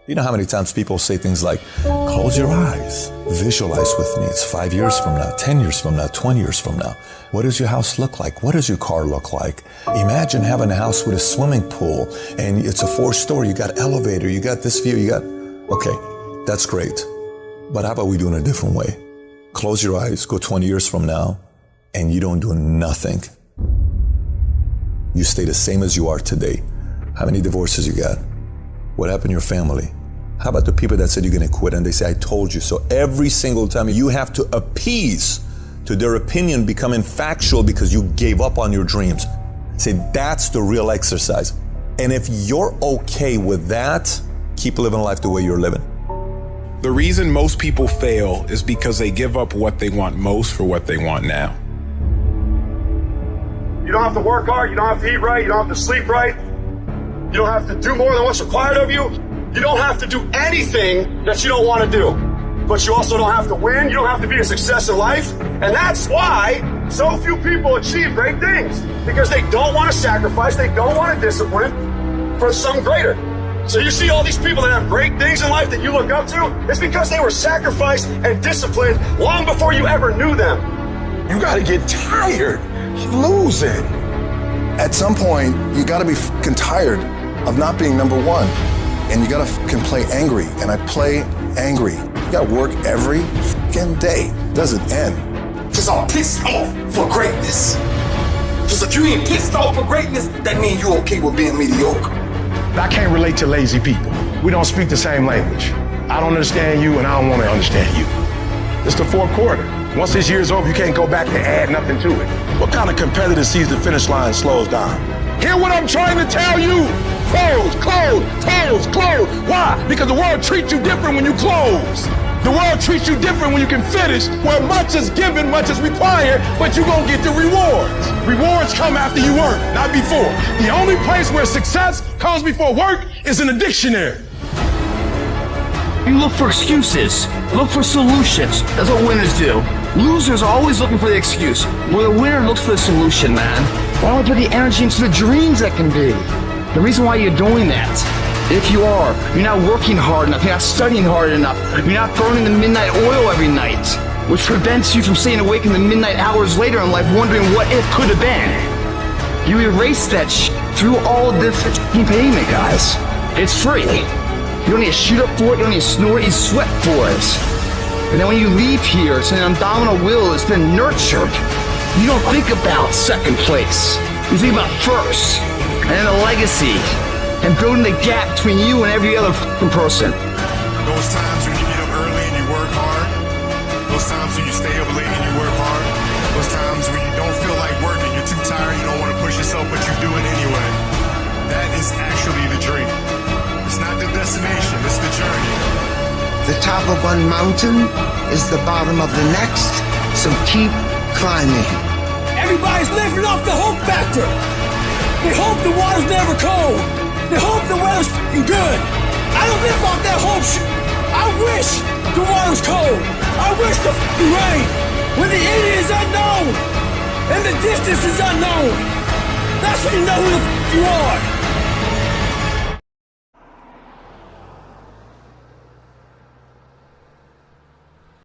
You know how many times people say things like, close your eyes, visualize with me. It's 5 years from now, 10 years from now, 20 years from now. What does your house look like? What does your car look like? Imagine having a house with a swimming pool and it's a 4-story, you got elevator, you got this view, okay, that's great. But how about we do it in a different way? Close your eyes, go 20 years from now, and you don't do nothing. You stay the same as you are today. How many divorces you got? What happened to your family? How about the people that said you're gonna quit and they say, I told you so? Every single time you have to appease to their opinion becoming factual because you gave up on your dreams. Say, that's the real exercise. And if you're okay with that, keep living life the way you're living. The reason most people fail is because they give up what they want most for what they want now. You don't have to work hard, you don't have to eat right, you don't have to sleep right. You don't have to do more than what's required of you. You don't have to do anything that you don't want to do. But you also don't have to win. You don't have to be a success in life. And that's why so few people achieve great things. Because they don't want to sacrifice, they don't want to discipline for something greater. So you see all these people that have great things in life that you look up to, it's because they were sacrificed and disciplined long before you ever knew them. You gotta get tired of losing. At some point, you gotta be fucking tired of not being number one. And you gotta fucking play angry. And I play angry. You gotta work every fucking day. It doesn't end. Cause I'm pissed off for greatness. Cause if you ain't pissed off for greatness, that means you okay with being mediocre. I can't relate to lazy people. We don't speak the same language. I don't understand you and I don't want to understand you. It's the fourth quarter. Once this year's over, you can't go back and add nothing to it. What kind of competitor sees the finish line and slows down? Hear what I'm trying to tell you? Close, close, close, close. Why? Because the world treats you different when you close. The world treats you different when you can finish, where much is given, much is required, but you gonna get the rewards. Rewards come after you work, not before. The only place where success comes before work is in the dictionary. You look for excuses. Look for solutions. That's what winners do. Losers are always looking for the excuse, where the winner looks for the solution, man. Why don't we put the energy into the dreams that can be? The reason why you're doing that, if you are, you're not working hard enough, you're not studying hard enough, you're not burning the midnight oil every night, which prevents you from staying awake in the midnight hours later in life wondering what it could have been. You erase that through all of this payment, guys. It's free. You don't need to shoot up for it, you don't need to snore it, you sweat for it. And then when you leave here, it's an abdominal will, it's been nurtured. You don't think about second place. You think about first, and then the legacy, and building the gap between you and every other person. Those times when you get up early and you work hard, those times when you stay up late and you work hard, those times when you don't feel like working, you're too tired, you don't want to push yourself, but you do it anyway. That is actually the dream. It's not the destination, it's the journey. The top of one mountain is the bottom of the next, so keep climbing. Everybody's living off the hope factor. They hope the water's never cold. They hope the weather's f***ing good. I don't live off that hope shit. I wish the water's cold. I wish the f***ing rain. When the end is unknown and the distance is unknown, that's when you know who the f*** you are.